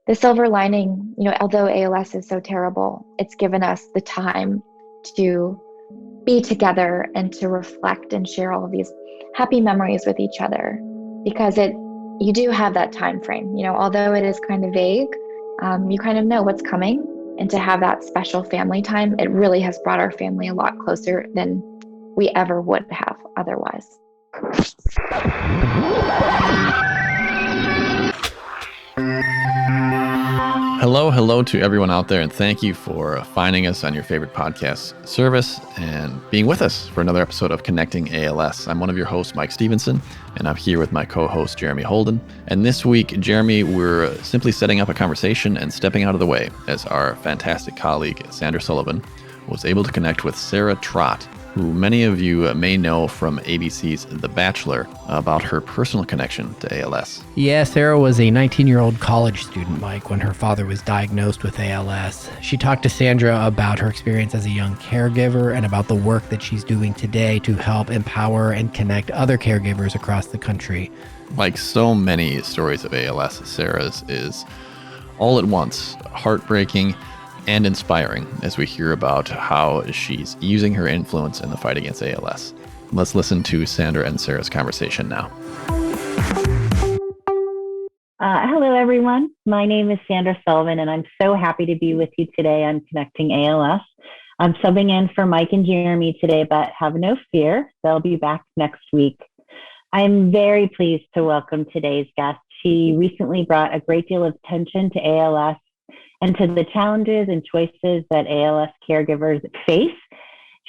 the silver lining, although ALS is so terrible, it's given us the time to be together and to reflect and share all of these happy memories with each other, because you do have that time frame, although it is kind of vague, you kind of know what's coming. And to have that special family time, it really has brought our family a lot closer than we ever would have otherwise. Hello to everyone out there, and thank you for finding us on your favorite podcast service and being with us for another episode of Connecting ALS. I'm one of your hosts, Mike Stevenson, and I'm here with my co-host, Jeremy Holden. And this week, Jeremy, we're simply setting up a conversation and stepping out of the way as our fantastic colleague, Sandra Sullivan, was able to connect with Sarah Trott, who many of you may know from ABC's The Bachelor, about her personal connection to ALS. Yeah, Sarah was a 19-year-old college student, Mike, when her father was diagnosed with ALS. She talked to Sandra about her experience as a young caregiver and about the work that she's doing today to help empower and connect other caregivers across the country. Like so many stories of ALS, Sarah's is all at once heartbreaking and inspiring as we hear about how she's using her influence in the fight against ALS. Let's listen to Sandra and Sarah's conversation now. Hello, everyone. My name is Sandra Sullivan, and I'm so happy to be with you today on Connecting ALS. I'm subbing in for Mike and Jeremy today, but have no fear, they'll be back next week. I'm very pleased to welcome today's guest. She recently brought a great deal of attention to ALS and to the challenges and choices that ALS caregivers face.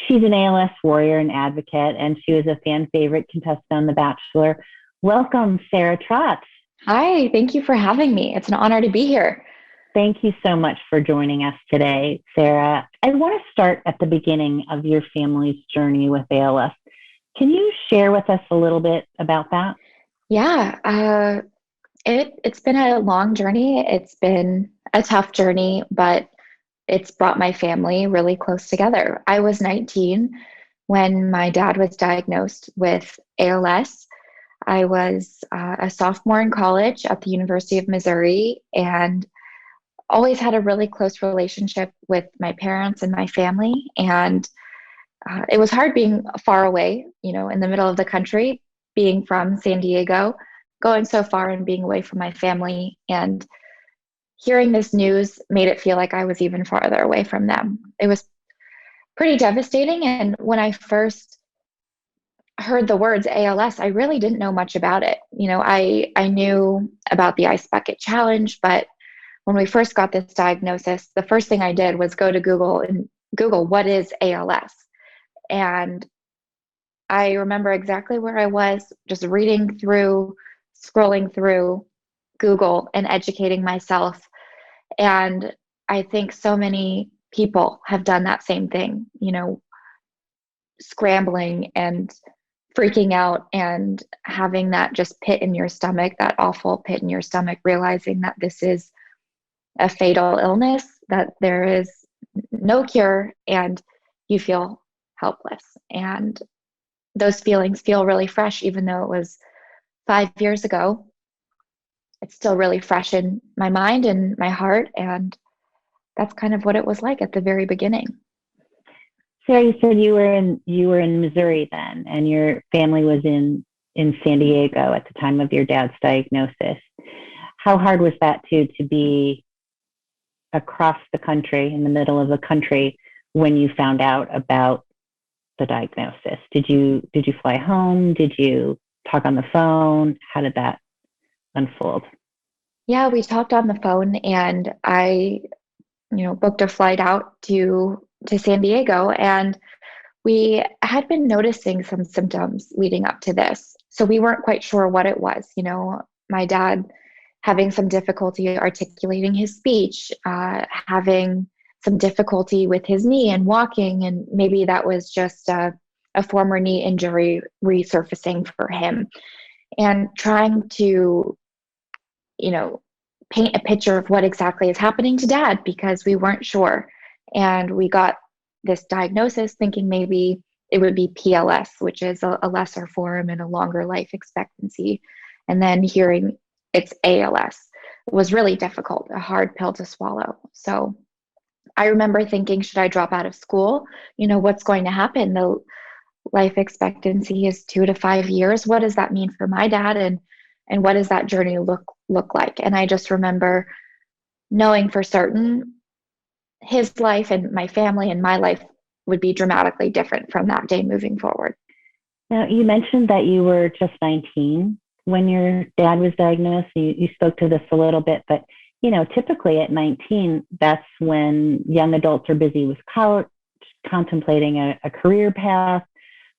She's an ALS warrior and advocate, and she was a fan favorite contestant on The Bachelor. Welcome, Sarah Trott. Hi, thank you for having me. It's an honor to be here. Thank you so much for joining us today, Sarah. I want to start at the beginning of your family's journey with ALS. Can you share with us a little bit about that? Yeah, it's been a long journey. It's been a tough journey, but it's brought my family really close together. I was 19 when my dad was diagnosed with ALS. I was a sophomore in college at the University of Missouri and always had a really close relationship with my parents and my family. And it was hard being far away, in the middle of the country, being from San Diego, going so far and being away from my family. And hearing this news made it feel like I was even farther away from them. It was pretty devastating. And when I first heard the words ALS, I really didn't know much about it. I knew about the Ice Bucket Challenge, but when we first got this diagnosis, the first thing I did was go to Google and Google, what is ALS? And I remember exactly where I was, just scrolling through Google and educating myself. And I think so many people have done that same thing, scrambling and freaking out and having that just pit in your stomach, that awful pit in your stomach, realizing that this is a fatal illness, that there is no cure, and you feel helpless. And those feelings feel really fresh, even though it was 5 years ago. It's still really fresh in my mind and my heart. And that's kind of what it was like at the very beginning. Sarah, you said you were in Missouri then, and your family was in San Diego at the time of your dad's diagnosis. How hard was that to be across the country, in the middle of the country, when you found out about the diagnosis? Did you fly home? Did you talk on the phone? How did that unfold? Yeah, we talked on the phone, and I, booked a flight out to San Diego, and we had been noticing some symptoms leading up to this. So we weren't quite sure what it was. My dad having some difficulty articulating his speech, having some difficulty with his knee and walking, and maybe that was just a former knee injury resurfacing for him. And trying to, paint a picture of what exactly is happening to Dad, because we weren't sure. And we got this diagnosis thinking maybe it would be PLS, which is a lesser form and a longer life expectancy. And then hearing it's ALS, was really difficult, a hard pill to swallow. So I remember thinking, should I drop out of school? What's going to happen? The life expectancy is 2 to 5 years. What does that mean for my dad? And what does that journey look like? And I just remember knowing for certain his life and my family and my life would be dramatically different from that day moving forward. Now, you mentioned that you were just 19 when your dad was diagnosed. You spoke to this a little bit, but typically at 19, that's when young adults are busy with college, contemplating a career path,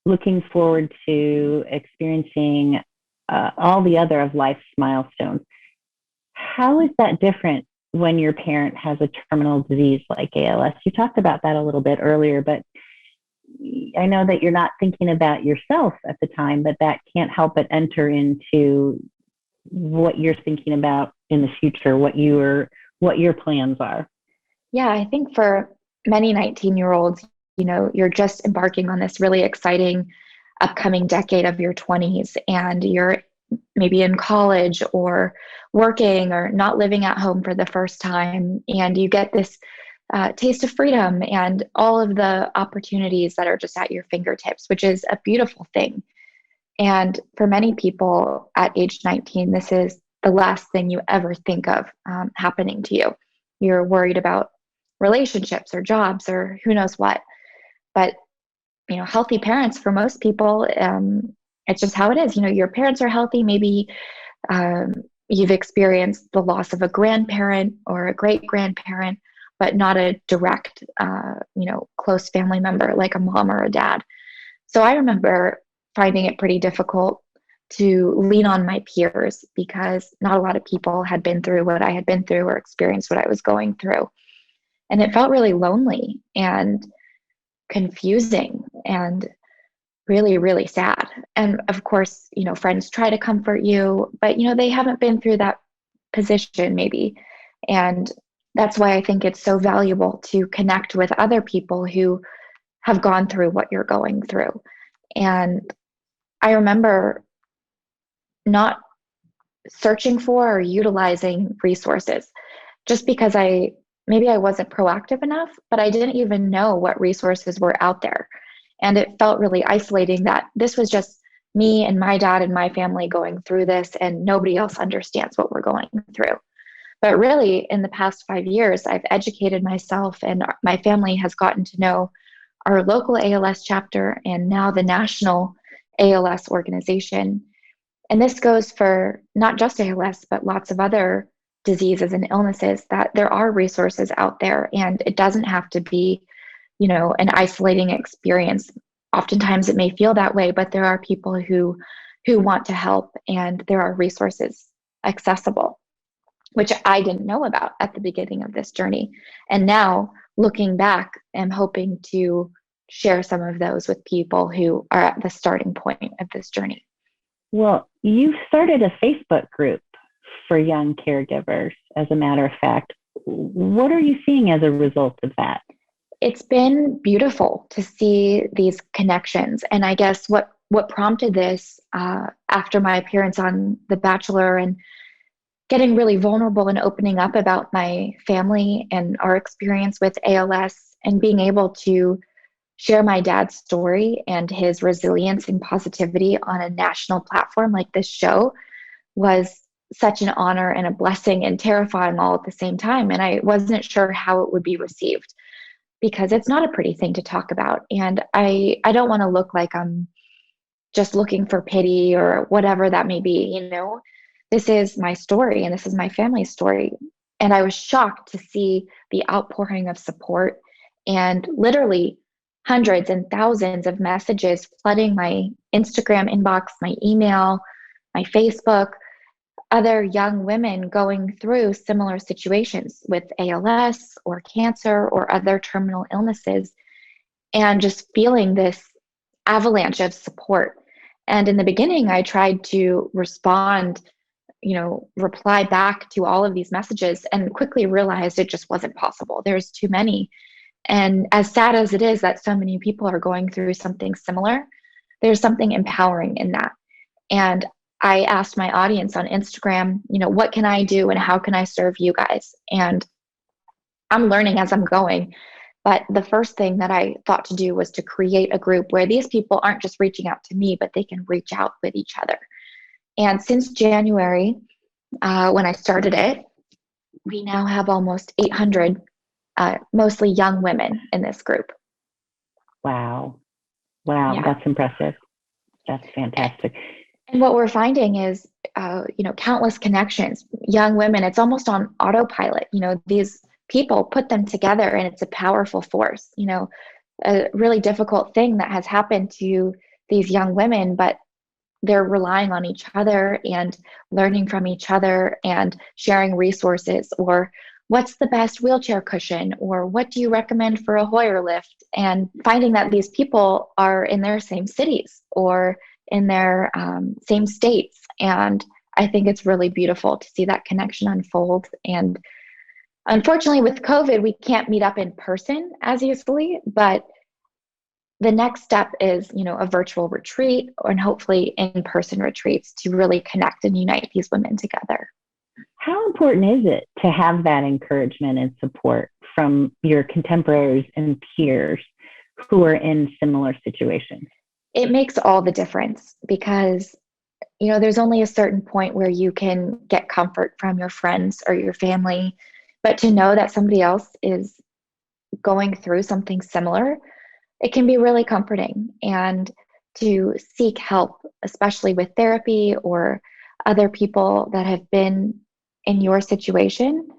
looking forward to experiencing all the other of life's milestones. How is that different when your parent has a terminal disease like ALS? You talked about that a little bit earlier, but I know that you're not thinking about yourself at the time, but that can't help but enter into what you're thinking about in the future, what your plans are. Yeah, I think for many 19-year-olds, you're just embarking on this really exciting upcoming decade of your 20s, and you're maybe in college or working or not living at home for the first time, and you get this taste of freedom and all of the opportunities that are just at your fingertips, which is a beautiful thing. And for many people at age 19, this is the last thing you ever think of happening to you. You're worried about relationships or jobs or who knows what. But healthy parents, for most people, it's just how it is. Your parents are healthy. Maybe you've experienced the loss of a grandparent or a great grandparent, but not a direct, close family member like a mom or a dad. So I remember finding it pretty difficult to lean on my peers because not a lot of people had been through what I had been through or experienced what I was going through. And it felt really lonely and confusing and really, really sad. And of course, friends try to comfort you, but they haven't been through that position maybe. And that's why I think it's so valuable to connect with other people who have gone through what you're going through. And I remember not searching for or utilizing resources just because maybe I wasn't proactive enough, but I didn't even know what resources were out there. And it felt really isolating that this was just me and my dad and my family going through this, and nobody else understands what we're going through. But really, in the past 5 years, I've educated myself, and my family has gotten to know our local ALS chapter and now the national ALS organization. And this goes for not just ALS, but lots of other diseases and illnesses, that there are resources out there, and it doesn't have to be, an isolating experience. Oftentimes it may feel that way, but there are people who want to help, and there are resources accessible, which I didn't know about at the beginning of this journey. And now, looking back, I'm hoping to share some of those with people who are at the starting point of this journey. Well, you've started a Facebook group for young caregivers, as a matter of fact. What are you seeing as a result of that? It's been beautiful to see these connections. And I guess what prompted this after my appearance on The Bachelor and getting really vulnerable and opening up about my family and our experience with ALS, and being able to share my dad's story and his resilience and positivity on a national platform like this show, was such an honor and a blessing and terrifying all at the same time. And I wasn't sure how it would be received, because it's not a pretty thing to talk about. And I don't want to look like I'm just looking for pity or whatever that may be. This is my story and this is my family's story. And I was shocked to see the outpouring of support, and literally hundreds and thousands of messages flooding my Instagram inbox, my email, my Facebook, other young women going through similar situations with ALS or cancer or other terminal illnesses, and just feeling this avalanche of support. And in the beginning, I tried to respond, reply back to all of these messages, and quickly realized it just wasn't possible. There's too many. And as sad as it is that so many people are going through something similar, there's something empowering in that. And I asked my audience on Instagram, what can I do and how can I serve you guys? And I'm learning as I'm going. But the first thing that I thought to do was to create a group where these people aren't just reaching out to me, but they can reach out with each other. And since January, when I started it, we now have almost 800, mostly young women in this group. Wow. Yeah. That's impressive. That's fantastic. And what we're finding is, countless connections, young women, it's almost on autopilot. These people put them together and it's a powerful force. A really difficult thing that has happened to these young women, but they're relying on each other and learning from each other and sharing resources, or what's the best wheelchair cushion, or what do you recommend for a Hoyer lift, and finding that these people are in their same cities or in their same states. And I think it's really beautiful to see that connection unfold. And unfortunately, with COVID, we can't meet up in person as easily, but the next step is, a virtual retreat and hopefully in-person retreats to really connect and unite these women together. How important is it to have that encouragement and support from your contemporaries and peers who are in similar situations? It makes all the difference because, there's only a certain point where you can get comfort from your friends or your family, but to know that somebody else is going through something similar, it can be really comforting. And to seek help, especially with therapy or other people that have been in your situation,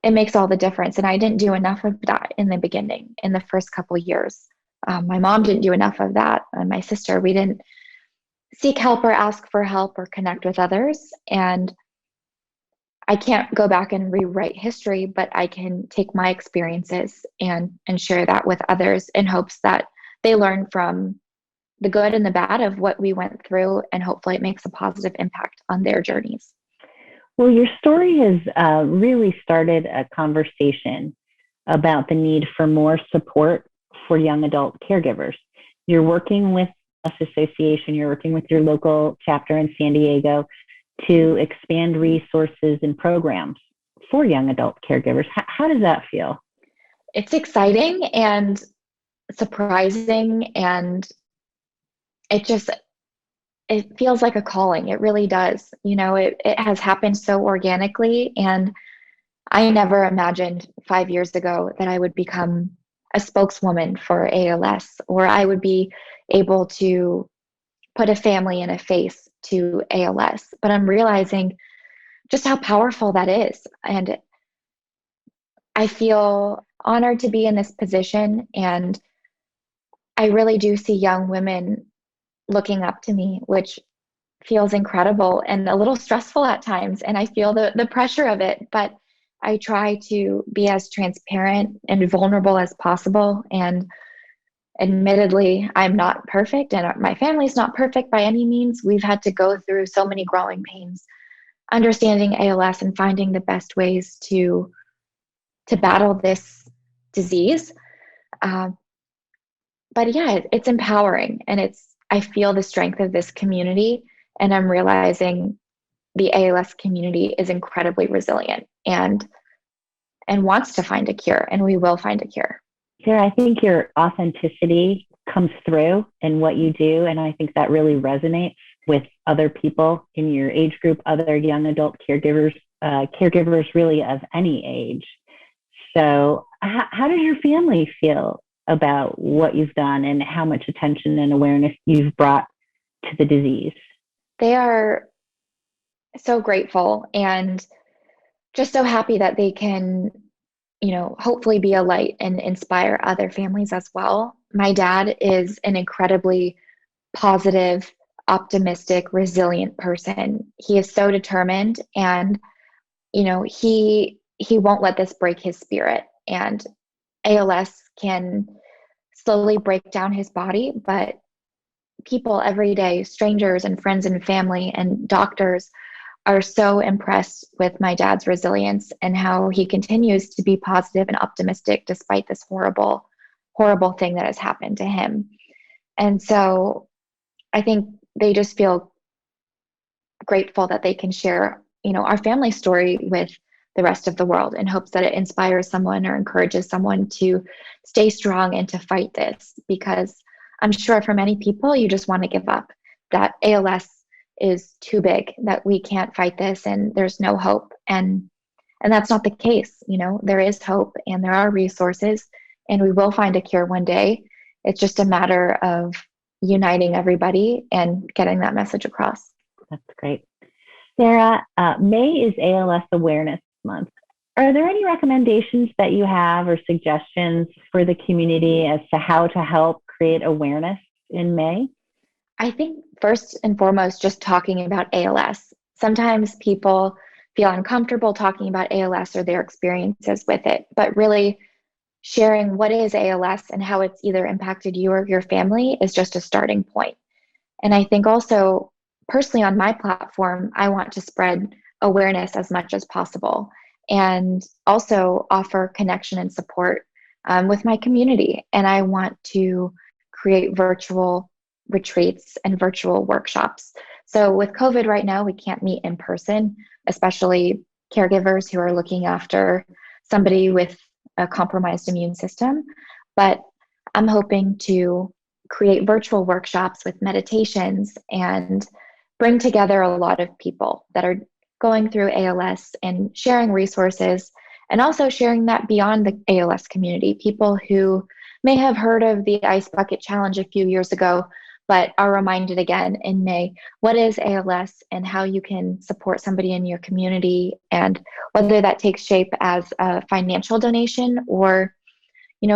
it makes all the difference. And I didn't do enough of that in the beginning, in the first couple of years. My mom didn't do enough of that. And my sister, we didn't seek help or ask for help or connect with others. And I can't go back and rewrite history, but I can take my experiences and share that with others in hopes that they learn from the good and the bad of what we went through, and hopefully it makes a positive impact on their journeys. Well, your story has really started a conversation about the need for more support for young adult caregivers. You're working with ALS Association, you're working with your local chapter in San Diego to expand resources and programs for young adult caregivers. How does that feel? It's exciting and surprising, and it feels like a calling. It really does. It has happened so organically, and I never imagined 5 years ago that I would become a spokeswoman for ALS, or I would be able to put a family and a face to ALS. But I'm realizing just how powerful that is. And I feel honored to be in this position. And I really do see young women looking up to me, which feels incredible and a little stressful at times. And I feel the pressure of it, but I try to be as transparent and vulnerable as possible. And admittedly, I'm not perfect, and my family's not perfect by any means. We've had to go through so many growing pains, understanding ALS and finding the best ways to battle this disease. But yeah, it's empowering, and I feel the strength of this community, and I'm realizing the ALS community is incredibly resilient and wants to find a cure, and we will find a cure. Sarah, I think your authenticity comes through in what you do, and I think that really resonates with other people in your age group, other young adult caregivers, caregivers really of any age. So how does your family feel about what you've done and how much attention and awareness you've brought to the disease? They are so grateful and just so happy that they can, hopefully be a light and inspire other families as well. My dad is an incredibly positive, optimistic, resilient person. He is so determined, and, he won't let this break his spirit. And ALS can slowly break down his body, but people every day, strangers and friends and family and doctors, are so impressed with my dad's resilience and how he continues to be positive and optimistic despite this horrible, horrible thing that has happened to him. And so I think they just feel grateful that they can share, our family story with the rest of the world in hopes that it inspires someone or encourages someone to stay strong and to fight this. Because I'm sure for many people, you just want to give up, that ALS is too big, that we can't fight this and there's no hope. And that's not the case. There is hope and there are resources and we will find a cure one day. It's just a matter of uniting everybody and getting that message across. That's great. Sarah, May is ALS Awareness Month. Are there any recommendations that you have or suggestions for the community as to how to help create awareness in May? I think first and foremost, just talking about ALS. Sometimes people feel uncomfortable talking about ALS or their experiences with it, but really sharing what is ALS and how it's either impacted you or your family is just a starting point. And I think also, personally on my platform, I want to spread awareness as much as possible and also offer connection and support with my community. And I want to create virtual retreats and virtual workshops. So with COVID right now, we can't meet in person, especially caregivers who are looking after somebody with a compromised immune system. But I'm hoping to create virtual workshops with meditations and bring together a lot of people that are going through ALS and sharing resources, and also sharing that beyond the ALS community, people who may have heard of the Ice Bucket Challenge a few years ago, but are reminded again in May, what is ALS and how you can support somebody in your community, and whether that takes shape as a financial donation or,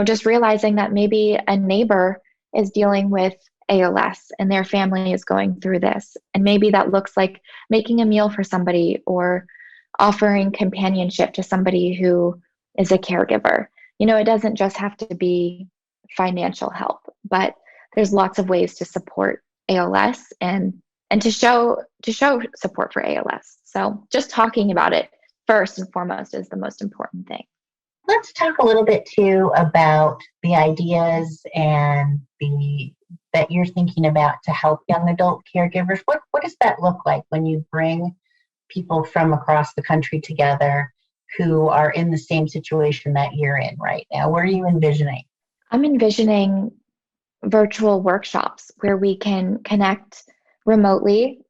just realizing that maybe a neighbor is dealing with ALS and their family is going through this. And maybe that looks like making a meal for somebody or offering companionship to somebody who is a caregiver. It doesn't just have to be financial help, but there's lots of ways to support ALS and to show support for ALS. So just talking about it first and foremost is the most important thing. Let's talk a little bit too about the ideas and that you're thinking about to help young adult caregivers. What does that look like when you bring people from across the country together who are in the same situation that you're in right now? What are you envisioning? I'm envisioning virtual workshops where we can connect remotely.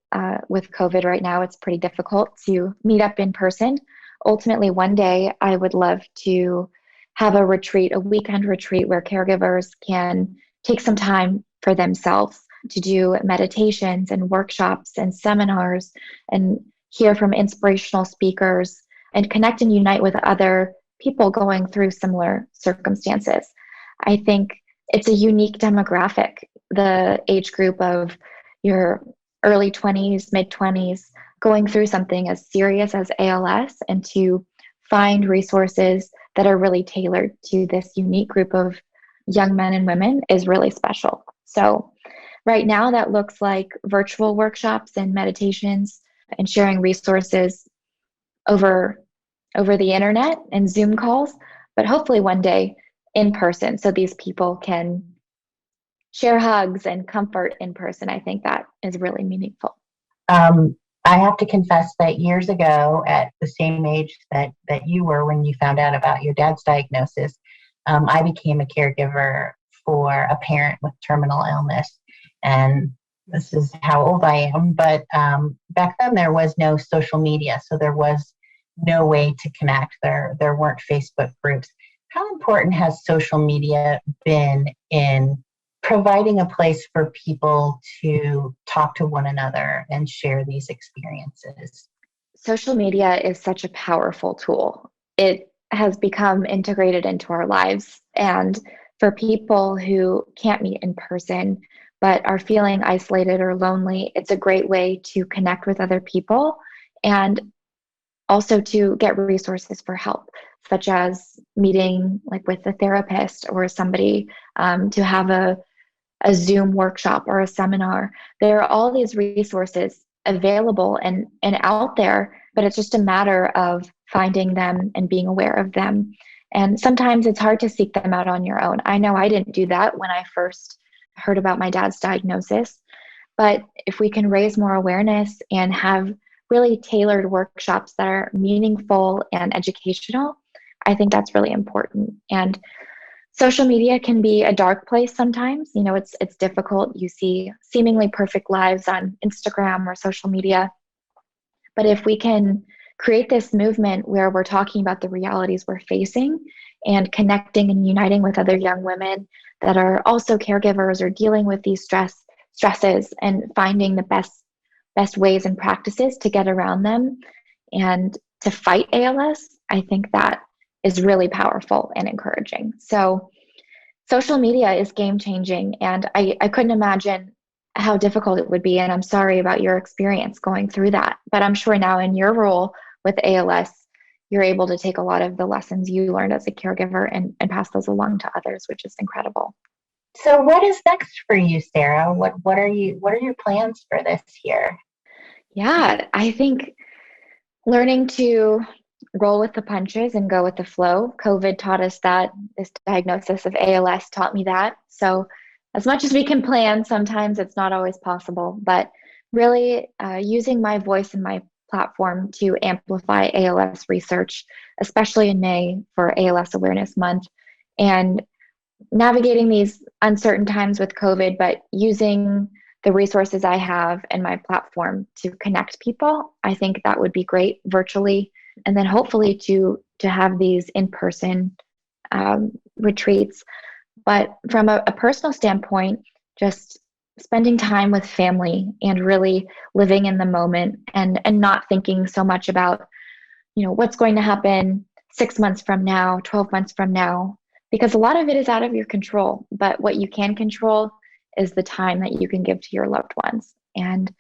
With COVID right now, it's pretty difficult to meet up in person. Ultimately, one day I would love to have a retreat, a weekend retreat where caregivers can take some time for themselves to do meditations and workshops and seminars and hear from inspirational speakers and connect and unite with other people going through similar circumstances. I think it's a unique demographic, the age group of your early 20s, mid 20s, going through something as serious as ALS, and to find resources that are really tailored to this unique group of young men and women is really special. So right now that looks like virtual workshops and meditations and sharing resources over the internet and Zoom calls, but hopefully one day in person so these people can share hugs and comfort in person. I think that is really meaningful. I have to confess that years ago, at the same age that you were when you found out about your dad's diagnosis, I became a caregiver for a parent with terminal illness. And this is how old I am. But back then there was no social media, so there was no way to connect. There weren't Facebook groups. How important has social media been in providing a place for people to talk to one another and share these experiences? Social media is such a powerful tool. It has become integrated into our lives. And for people who can't meet in person, but are feeling isolated or lonely, it's a great way to connect with other people and also to get resources for help, such as meeting like with a therapist or somebody, to have a Zoom workshop or a seminar. There are all these resources available and out there, but it's just a matter of finding them and being aware of them. And sometimes it's hard to seek them out on your own. I know I didn't do that when I first heard about my dad's diagnosis. But if we can raise more awareness and have really tailored workshops that are meaningful and educational, I think that's really important. And social media can be a dark place sometimes. It's difficult. You see seemingly perfect lives on Instagram or social media. But if we can create this movement where we're talking about the realities we're facing and connecting and uniting with other young women that are also caregivers or dealing with these stresses and finding the best ways and practices to get around them and to fight ALS, I think that is really powerful and encouraging. So social media is game changing, and I couldn't imagine how difficult it would be. And I'm sorry about your experience going through that. But I'm sure now in your role with ALS, you're able to take a lot of the lessons you learned as a caregiver and pass those along to others, which is incredible. So what is next for you, Sarah? What are your plans for this year? Yeah, I think learning to roll with the punches and go with the flow. COVID taught us that. This diagnosis of ALS taught me that. So as much as we can plan, sometimes it's not always possible, but really using my voice and my platform to amplify ALS research, especially in May for ALS Awareness Month, and navigating these uncertain times with COVID, but using the resources I have and my platform to connect people. I think that would be great virtually. And then hopefully to have these in-person retreats. But from a personal standpoint, just spending time with family and really living in the moment and not thinking so much about, what's going to happen 6 months from now, 12 months from now, because a lot of it is out of your control. But what you can control is the time that you can give to your loved ones, and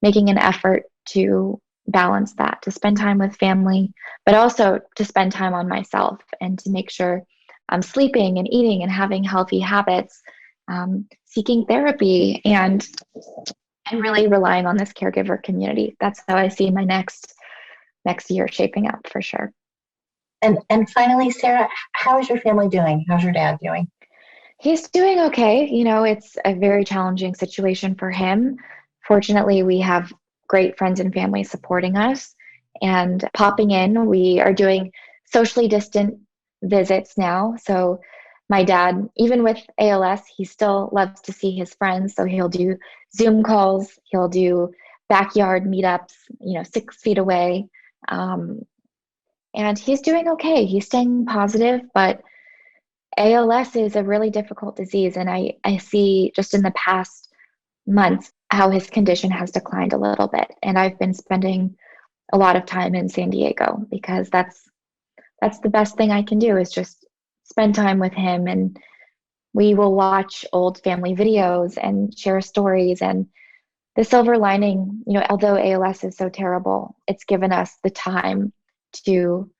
making an effort to balance that, to spend time with family, but also to spend time on myself and to make sure I'm sleeping and eating and having healthy habits, seeking therapy, and really relying on this caregiver community. That's how I see my next year shaping up for sure. And finally, Sarah, how is your family doing? How's your dad doing? He's doing okay. It's a very challenging situation for him. Fortunately, we have great friends and family supporting us and popping in. We are doing socially distant visits now. So my dad, even with ALS, he still loves to see his friends. So he'll do Zoom calls, he'll do backyard meetups, 6 feet away. And he's doing okay. He's staying positive, but ALS is a really difficult disease. And I see just in the past months how his condition has declined a little bit. And I've been spending a lot of time in San Diego because that's the best thing I can do, is just spend time with him. And we will watch old family videos and share stories. And the silver lining, although ALS is so terrible, it's given us the time to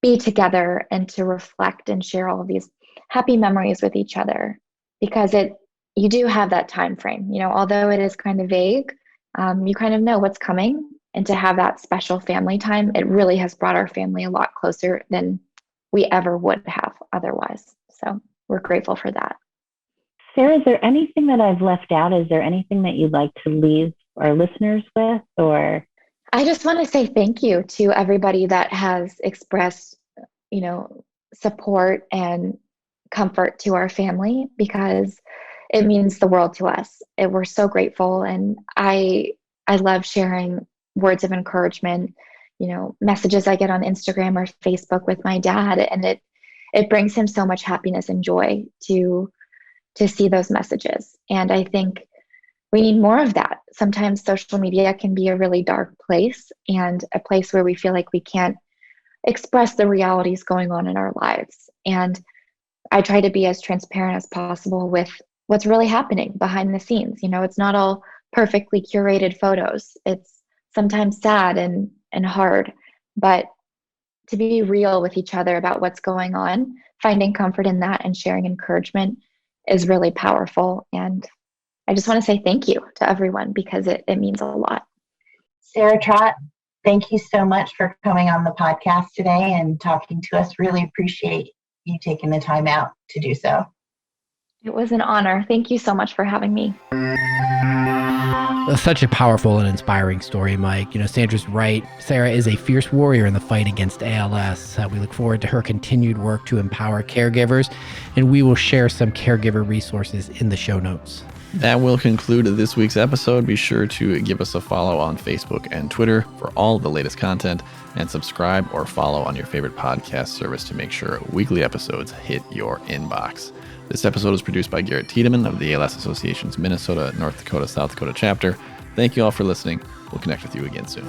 be together and to reflect and share all of these happy memories with each other, because you do have that time frame, although it is kind of vague, you kind of know what's coming. And to have that special family time, it really has brought our family a lot closer than we ever would have otherwise. So we're grateful for that. Sarah, is there anything that I've left out? Is there anything that you'd like to leave our listeners with? Or I just want to say thank you to everybody that has expressed, support and comfort to our family, because it means the world to us. We're so grateful. And I love sharing words of encouragement, messages I get on Instagram or Facebook with my dad. And it brings him so much happiness and joy to see those messages. And I think we need more of that. Sometimes social media can be a really dark place, and a place where we feel like we can't express the realities going on in our lives. And I try to be as transparent as possible with what's really happening behind the scenes. It's not all perfectly curated photos. It's sometimes sad and hard, but to be real with each other about what's going on, finding comfort in that and sharing encouragement is really powerful. And I just want to say thank you to everyone, because it means a lot. Sarah Trott, thank you so much for coming on the podcast today and talking to us. Really appreciate you taking the time out to do so. It was an honor. Thank you so much for having me. Such a powerful and inspiring story, Mike. Sandra's right. Sarah is a fierce warrior in the fight against ALS. We look forward to her continued work to empower caregivers, and we will share some caregiver resources in the show notes. That will conclude this week's episode. Be sure to give us a follow on Facebook and Twitter for all of the latest content, and subscribe or follow on your favorite podcast service to make sure weekly episodes hit your inbox. This episode was produced by Garrett Tiedemann of the ALS Association's Minnesota, North Dakota, South Dakota chapter. Thank you all for listening. We'll connect with you again soon.